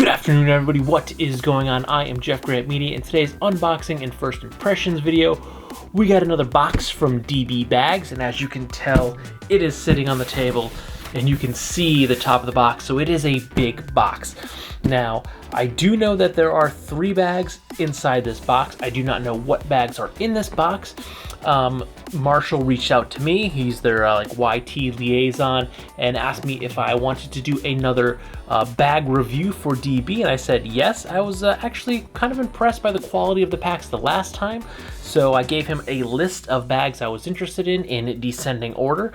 Good afternoon, everybody. What is going on? I am jeffgrantMEDIA. In today's unboxing and first impressions video, we got another box from Douchebags, and as you can tell, it is sitting on the table, and you can see the top of the box, so it is a big box. Now, I do know that there are 3 bags inside this box. I do not know what bags are in this box. Marshall reached out to me, he's their YT liaison, and asked me if I wanted to do another bag review for DB, and I said yes. I was actually kind of impressed by the quality of the packs the last time, so I gave him a list of bags I was interested in descending order.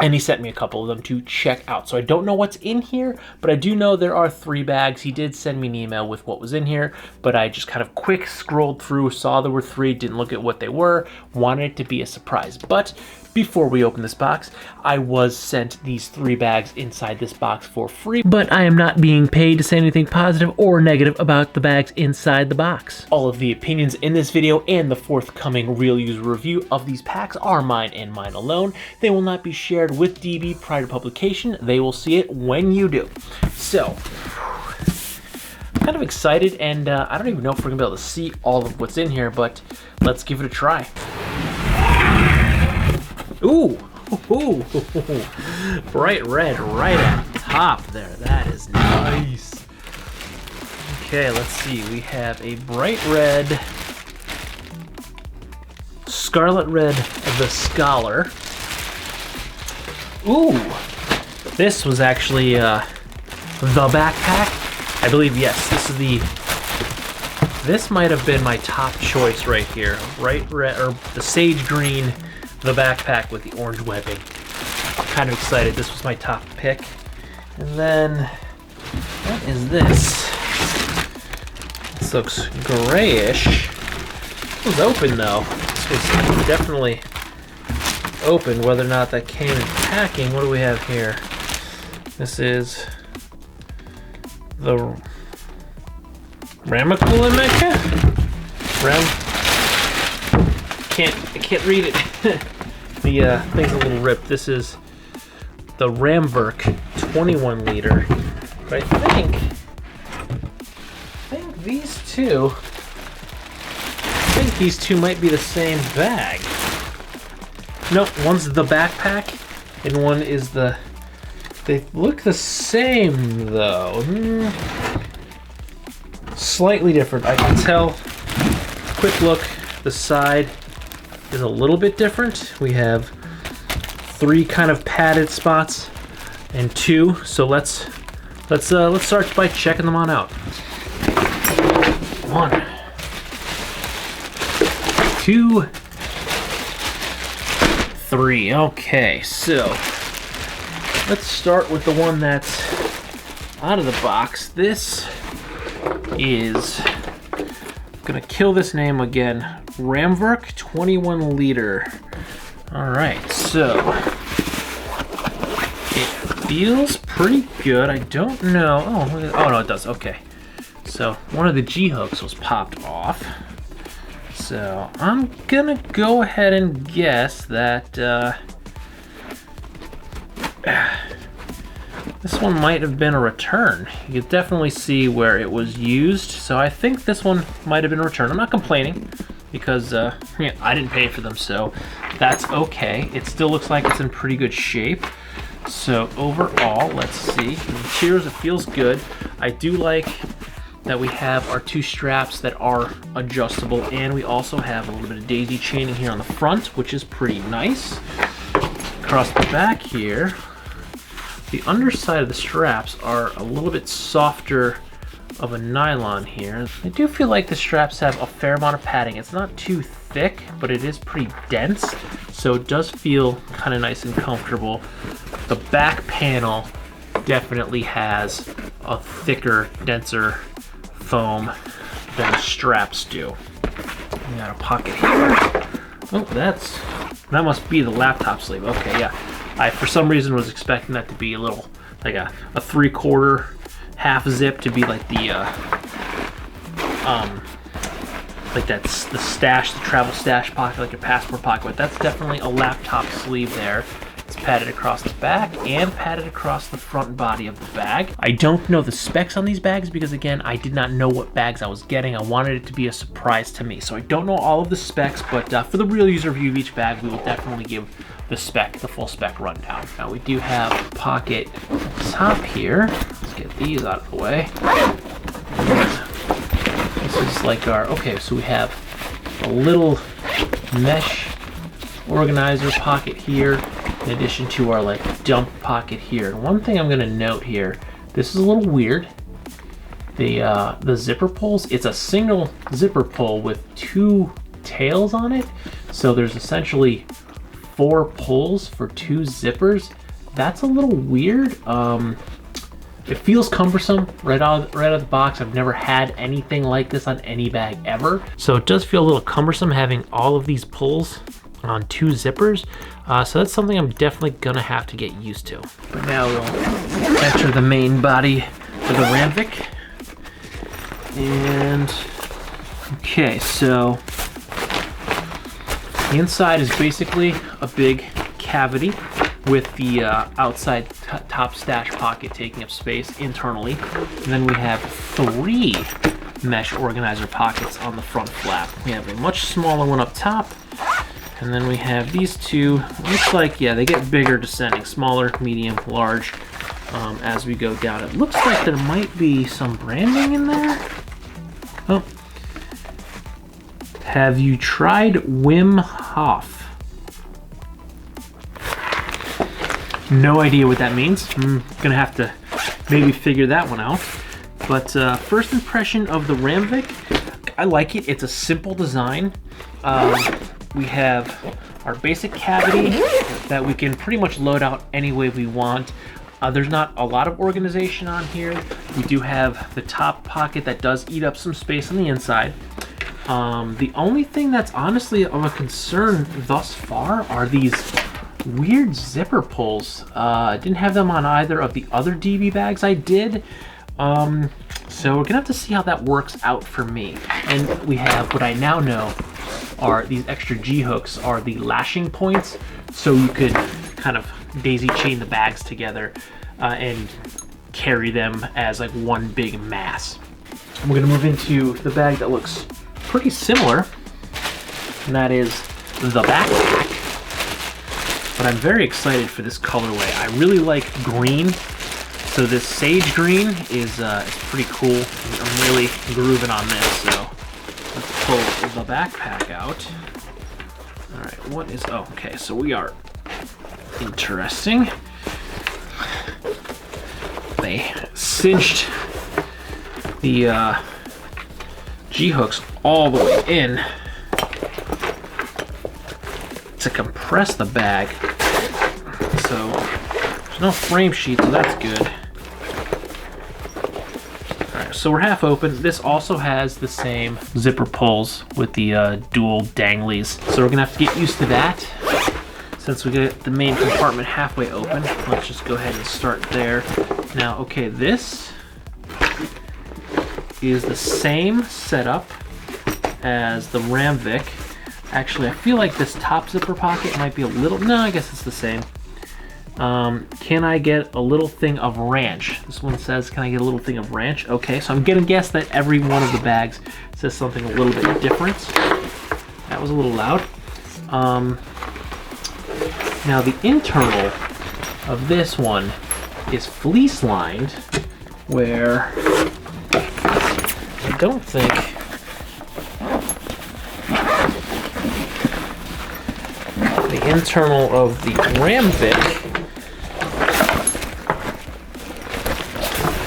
And he sent me a couple of them to check out. So I don't know what's in here, but I do know there are 3 bags. He did send me an email with what was in here, but I just kind of quick scrolled through, saw there were 3, didn't look at what they were, wanted it to be a surprise. But before we open this box, I was sent these 3 bags inside this box for free, but I am not being paid to say anything positive or negative about the bags inside the box. All of the opinions in this video and the forthcoming real user review of these packs are mine and mine alone. They will not be shared with DB prior to publication. They will see it when you do. So, kind of excited, and I don't even know if we're gonna be able to see all of what's in here, but let's give it a try. Ooh, ooh, bright red right at the top there. That is nice. Okay, let's see. We have a bright red, scarlet red, the Scholar. Ooh, this was actually the backpack. I believe, yes, this is this might have been my top choice right here. Bright red, or the sage green, the backpack with the orange webbing. I'm kind of excited. This was my top pick. And then, what is this? This looks grayish. It was open though. This was definitely open. Whether or not that came in packing. What do we have here? This is the Ramverk. I can't read it. The thing's a little ripped. This is the Ramverk 21 liter. But I think these two might be the same bag. Nope, one's the backpack and one is the... They look the same though. Slightly different. I can tell. Quick look, the side is a little bit different. We have 3 kind of padded spots and 2. So let's start by checking them on out. 1, 2, 3. Okay, so let's start with the one that's out of the box. This is, I'm gonna kill this name again, Ramverk 21 liter. All right, so it feels pretty good. I don't know. Oh no, it does. Okay, so one of the G hooks was popped off. So I'm gonna go ahead and guess that this one might have been a return. You could definitely see where it was used, so I think this one might have been a return. I'm not complaining because I didn't pay for them, so that's okay. It still looks like it's in pretty good shape. So overall, let's see. The materials, it feels good. I do like that we have our 2 straps that are adjustable, and we also have a little bit of daisy chaining here on the front, which is pretty nice. Across the back here, the underside of the straps are a little bit softer of a nylon here. I do feel like the straps have a fair amount of padding. It's not too thick, but it is pretty dense, so it does feel kind of nice and comfortable. The back panel definitely has a thicker, denser foam than the straps do. We got a pocket here. Oh, that must be the laptop sleeve. Okay, yeah. I, for some reason, was expecting that to be a little, like a 3/4 half zip, to be like the, like that's the stash, the travel stash pocket, like a passport pocket. But that's definitely a laptop sleeve there. It's padded across the back and padded across the front body of the bag. I don't know the specs on these bags because, again, I did not know what bags I was getting. I wanted it to be a surprise to me. So I don't know all of the specs, but for the real user review of each bag, we will definitely give the full spec rundown. Now we do have a pocket top here. Let's get these out of the way. This is like our, okay, so we have a little mesh organizer pocket here, in addition to our like dump pocket here. And one thing I'm gonna note here, this is a little weird. The zipper pulls, it's a single zipper pull with 2 tails on it. So there's essentially 4 pulls for 2 zippers. That's a little weird. It feels cumbersome right out of the box. I've never had anything like this on any bag ever. So it does feel a little cumbersome having all of these pulls on 2 zippers. So that's something I'm definitely gonna have to get used to. But now we'll enter the main body of the Ramverk. And okay, so the inside is basically a big cavity with the outside top stash pocket taking up space internally. And then we have 3 mesh organizer pockets on the front flap. We have a much smaller one up top, and then we have these 2. Looks like, yeah, they get bigger descending, smaller, medium, large, as we go down. It looks like there might be some branding in there. Oh. Have you tried Wim Hof? No idea what that means. I'm gonna have to maybe figure that one out. But first impression of the Ramverk, I like it. It's a simple design. We have our basic cavity that we can pretty much load out any way we want. There's not a lot of organization on here. We do have the top pocket that does eat up some space on the inside. The only thing that's honestly of a concern thus far are these weird zipper pulls. I didn't have them on either of the other DB bags I did. So we're gonna have to see how that works out for me. And we have what I now know are these extra G hooks are the lashing points. So you could kind of daisy chain the bags together and carry them as like one big mass. We're gonna move into the bag that looks pretty similar, and that is the backpack. But I'm very excited for this colorway. I really like green, so this sage green is pretty cool. I'm really grooving on this, so let's pull the backpack out. All right, what is, oh, okay, so we are, interesting. They cinched the G-hooks all the way in to compress the bag. So there's no frame sheet, so that's good. All right, so we're half open. This also has the same zipper pulls with the dual danglies. So we're gonna have to get used to that. Since we get the main compartment halfway open, let's just go ahead and start there. Now, okay, this is the same setup as the Ramverk. Actually, I feel like this top zipper pocket might be a little, no, I guess it's the same. Can I get a little thing of ranch? This one says, can I get a little thing of ranch? Okay, so I'm gonna guess that every one of the bags says something a little bit different. That was a little loud. Now the internal of this one is fleece lined, where I don't think the internal of the Ramverk.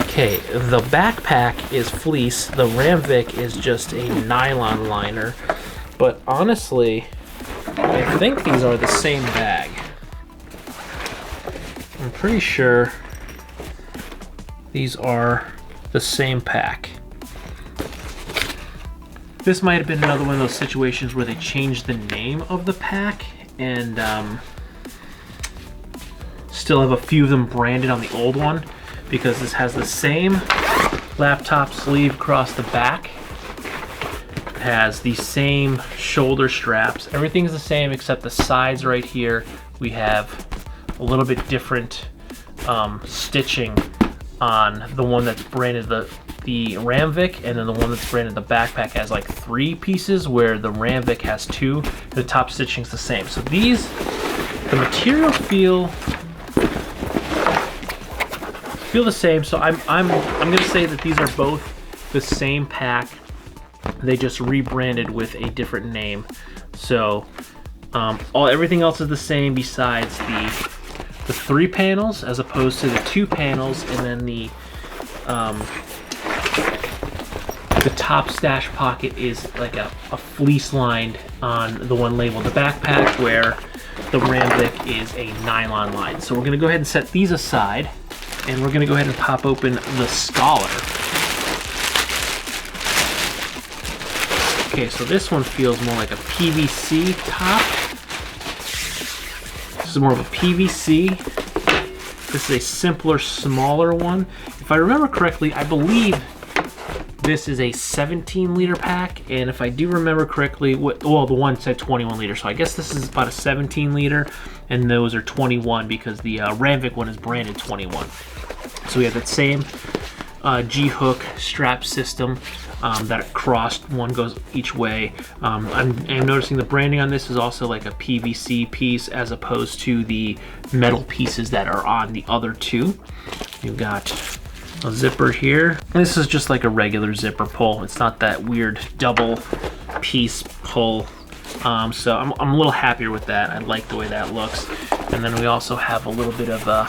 Okay, the backpack is fleece, the Ramverk is just a nylon liner, but honestly, I think these are the same bag. I'm pretty sure these are the same pack. This might have been another one of those situations where they changed the name of the pack and still have a few of them branded on the old one, because this has the same laptop sleeve across the back. It has the same shoulder straps. Everything's the same except the sides right here. We have a little bit different stitching on the one that's branded the Ramverk, and then the one that's branded the backpack has like 3 pieces, where the Ramverk has 2. The top stitching's the same. So these, the material feel the same. So I'm gonna say that these are both the same pack. They just rebranded with a different name. So everything else is the same besides the 3 panels as opposed to the 2 panels, and then the top stash pocket is like a fleece lined on the one labeled the backpack, where the Ramverk is a nylon line. So we're gonna go ahead and set these aside, and we're gonna go ahead and pop open the Scholar. Okay, so this one feels more like a PVC top. This is more of a PVC. This is a simpler, smaller one. If I remember correctly, I believe this is a 17-liter pack, and if I do remember correctly, well, the one said 21 liter, so I guess this is about a 17-liter, and those are 21 because the Ramverk one is branded 21. So we have that same G-hook strap system that crossed, one goes each way. I'm noticing the branding on this is also like a PVC piece as opposed to the metal pieces that are on the other 2. You've got a zipper here. This is just like a regular zipper pull. It's not that weird double piece pull. So I'm a little happier with that. I like the way that looks. And then we also have a little bit of a,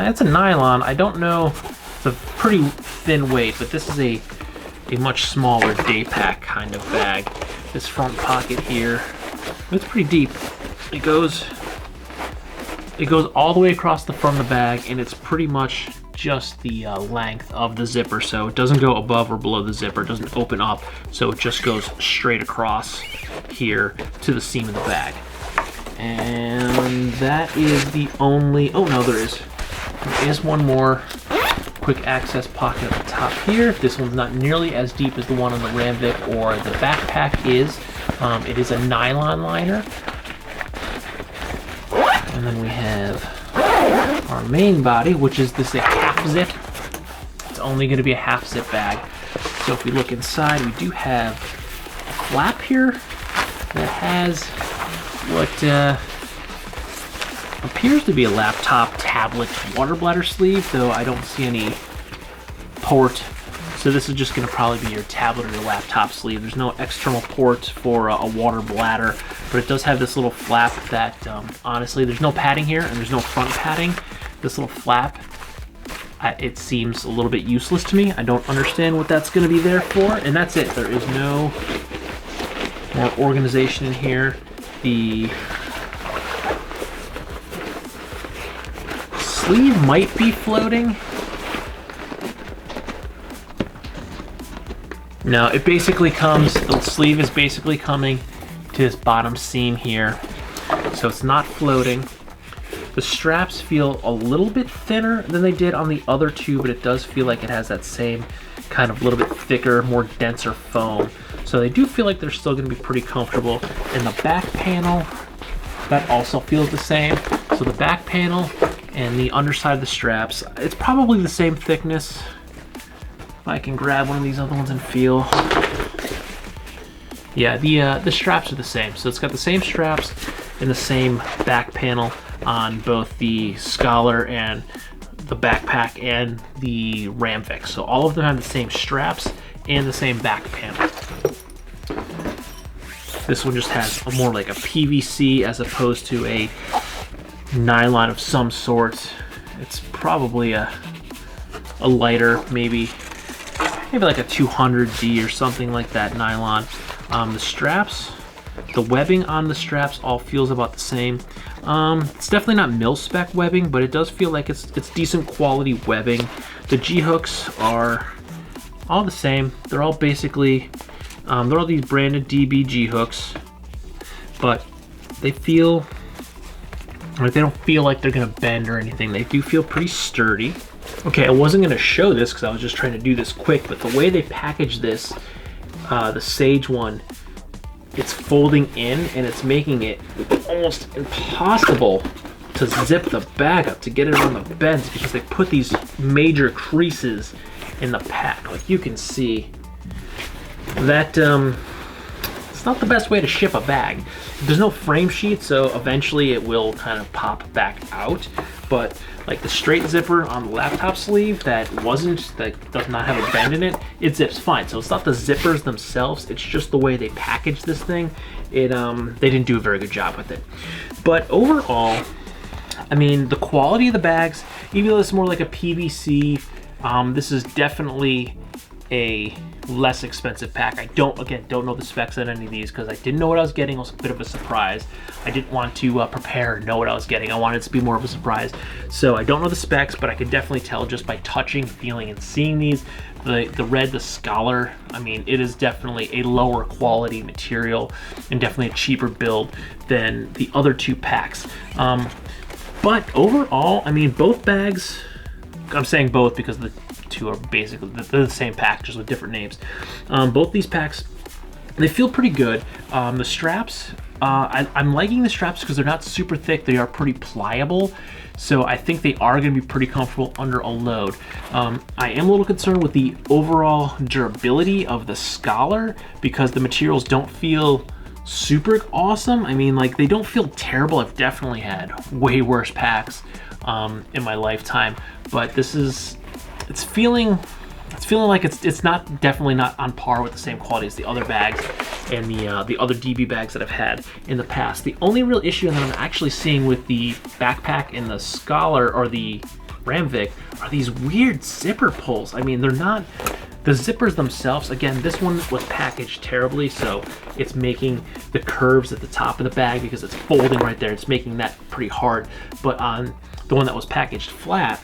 it's a nylon. I don't know, it's a pretty thin weight, but this is a much smaller day pack kind of bag. This front pocket here, it's pretty deep. It goes all the way across the front of the bag, and it's pretty much just the length of the zipper, so it doesn't go above or below the zipper. It doesn't open up, so it just goes straight across here to the seam of the bag. And that is the only, oh no, there is one more quick access pocket at the top here. This one's not nearly as deep as the one on the Ramverk or the backpack is. It is a nylon liner. And then we have our main body, which is this a half zip. It's only going to be a half zip bag. So if we look inside, we do have a flap here that has what appears to be a laptop tablet water bladder sleeve, though I don't see any port. So this is just going to probably be your tablet or your laptop sleeve. There's no external port for a water bladder, but it does have this little flap that honestly, there's no padding here and there's no front padding. This little flap, it seems a little bit useless to me. I don't understand what that's going to be there for, and that's it. There is no more organization in here. The sleeve might be floating. No, it basically comes, the sleeve is basically coming to this bottom seam here, so it's not floating. The straps feel a little bit thinner than they did on the other 2, but it does feel like it has that same kind of little bit thicker, more denser foam. So they do feel like they're still going to be pretty comfortable. And the back panel, that also feels the same. So the back panel and the underside of the straps, it's probably the same thickness. If I can grab one of these other ones and feel. Yeah, the straps are the same. So it's got the same straps and the same back panel on both the Scholar and the backpack and the Ramverk. So all of them have the same straps and the same back panel. This one just has a more like a PVC as opposed to a nylon of some sort. It's probably a lighter, maybe like a 200D or something like that nylon. The straps, the webbing on the straps all feels about the same. It's definitely not mil-spec webbing, but it does feel like it's decent quality webbing. The G-hooks are all the same. They're all basically, they're all these branded DB G-hooks, but they feel, like they don't feel like they're gonna bend or anything. They do feel pretty sturdy. Okay, I wasn't gonna show this because I was just trying to do this quick, but the way they package this, the Sage one, it's folding in and it's making it almost impossible to zip the bag up, to get it on the bends, because they put these major creases in the pack. Like you can see that it's not the best way to ship a bag. There's no frame sheet, so eventually it will kind of pop back out. But like the straight zipper on the laptop sleeve that does not have a bend in it, it zips fine. So it's not the zippers themselves, it's just the way they package this thing. They didn't do a very good job with it. But overall, I mean, the quality of the bags, even though it's more like a PVC, this is definitely a less expensive pack. I don't know the specs on any of these because I didn't know what I was getting. It was a bit of a surprise. I didn't want to prepare and know what I was getting. I wanted it to be more of a surprise. So I don't know the specs, but I could definitely tell just by touching, feeling, and seeing these. The red, the Scholar, I mean, it is definitely a lower quality material and definitely a cheaper build than the other two packs. But overall, I mean, both bags, I'm saying both because the two are basically the same pack, just with different names. Both these packs, they feel pretty good. The straps, I'm liking the straps because they're not super thick. They are pretty pliable. So I think they are going to be pretty comfortable under a load. I am a little concerned with the overall durability of the Scholar because the materials don't feel super awesome. I mean, like, they don't feel terrible. I've definitely had way worse packs in my lifetime, but this is, it's feeling like it's definitely not on par with the same quality as the other bags and the other DB bags that I've had in the past. The only real issue that I'm actually seeing with the backpack and the Scholar or the Ramverk are these weird zipper pulls. I mean, they're not the zippers themselves. Again, this one was packaged terribly, so it's making the curves at the top of the bag because it's folding right there. It's making that pretty hard. But on the one that was packaged flat,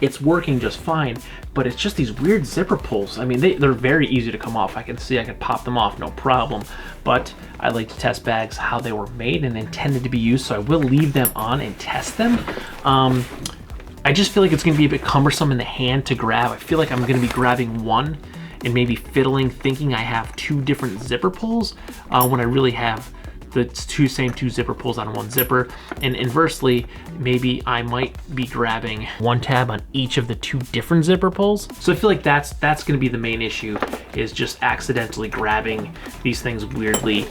it's working just fine, but it's just these weird zipper pulls. I mean, they're very easy to come off. I can pop them off, no problem. But I like to test bags how they were made and intended to be used, so I will leave them on and test them. I just feel like it's gonna be a bit cumbersome in the hand to grab. I feel like I'm gonna be grabbing one and maybe fiddling, thinking I have two different zipper pulls when I really have the same two zipper pulls on one zipper. And inversely, maybe I might be grabbing one tab on each of the two different zipper pulls. So I feel like that's gonna be the main issue, is just accidentally grabbing these things weirdly.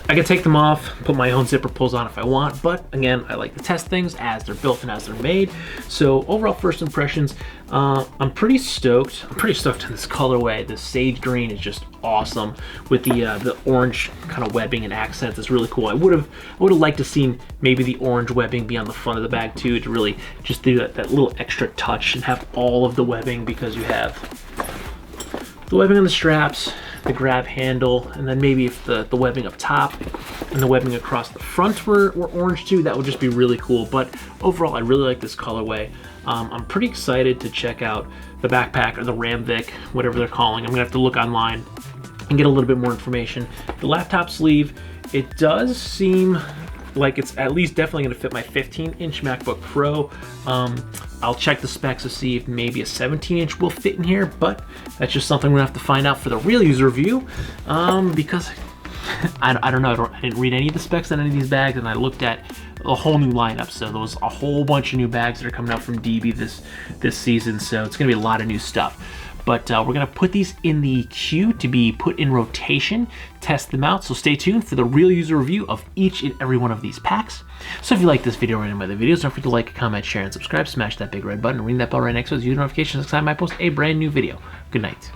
I can take them off, put my own zipper pulls on if I want, but again, I like to test things as they're built and as they're made. So overall first impressions, I'm pretty stoked. I'm pretty stoked on this colorway. The sage green is just awesome with the orange kind of webbing and accents. It's really cool. I would have liked to seen maybe the orange webbing be on the front of the bag too, to really just do that little extra touch and have all of the webbing, because you have the webbing on the straps, the grab handle, and then maybe if the webbing up top and the webbing across the front were orange too, that would just be really cool. But overall, I really like this colorway. I'm pretty excited to check out the backpack, or the Ramverk, whatever they're calling. I'm gonna have to look online and get a little bit more information. The laptop sleeve, it does seem like it's at least definitely gonna fit my 15-inch MacBook Pro. I'll check the specs to see if maybe a 17-inch will fit in here, but that's just something we're gonna have to find out for the real user review, because I don't know, I didn't read any of the specs on any of these bags, and I looked at a whole new lineup, so there was a whole bunch of new bags that are coming out from DB this season, so it's gonna be a lot of new stuff. But we're gonna put these in the queue to be put in rotation, test them out, so stay tuned for the real user review of each and every one of these packs. So if you like this video or any of my other videos, don't forget to like, comment, share, and subscribe. Smash that big red button and ring that bell right next to it so you get notifications next time I post a brand new video. Good night.